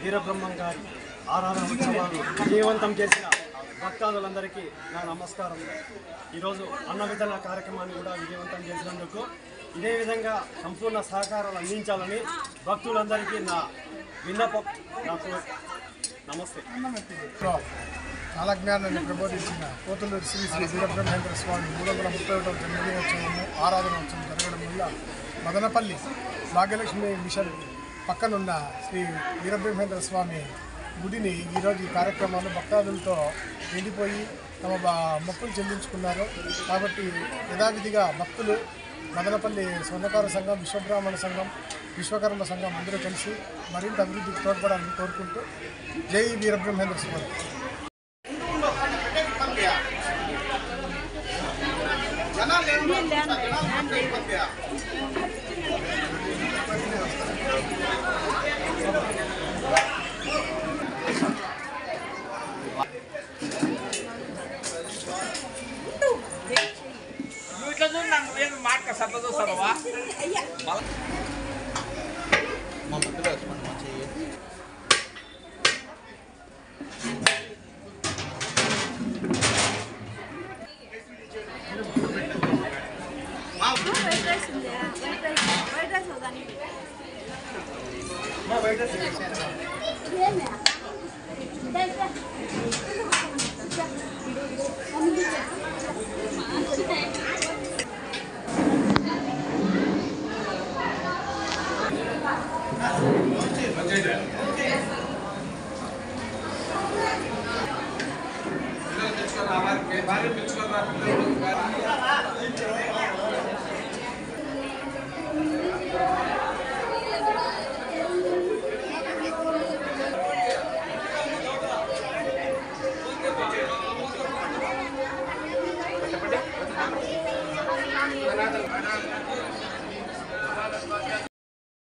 వీరబ్రహ్మం గారి ఆరాధన ఉత్సవాలు విజయవంతం చేసిన భక్తాదులందరికీ నా నమస్కారం. ఈరోజు అన్న వితరణ కార్యక్రమాన్ని కూడా విజయవంతం చేసినందుకు ఇదే విధంగా సంపూర్ణ సహకారాలు అందించాలని భక్తులందరికీ నా విన్నపం. నాకు నమస్తే. కాలజ్ఞానాన్ని ప్రబోధించిన పోతులూరు శ్రీ శ్రీ వీరబ్రహ్మేంద్ర స్వామి 331వ జన్మదినోత్సవము ఆరాధన ఉత్సవం జరగడం వల్ల మదనపల్లి భాగ్యలక్ష్మి మిషన్ పక్కనున్న శ్రీ వీరబ్రహ్మేంద్ర స్వామి గుడిని ఈరోజు ఈ కార్యక్రమాలు భక్తాదులతో నిండిపోయి తమ మొక్కులు చెల్లించుకున్నారు. కాబట్టి యథావిధిగా భక్తులు మదనపల్లి స్వర్ణకార సంఘం, విశ్వబ్రాహ్మణ సంఘం, విశ్వకర్మ సంఘం అందరూ కలిసి మరింత అభివృద్ధికి తోడ్పడాలని కోరుకుంటూ జై వీరబ్రహ్మేంద్ర స్వామి. అట్లా చూస్తావా మా మధ్యలో వచ్చి మంచి తెచ్చుకోరా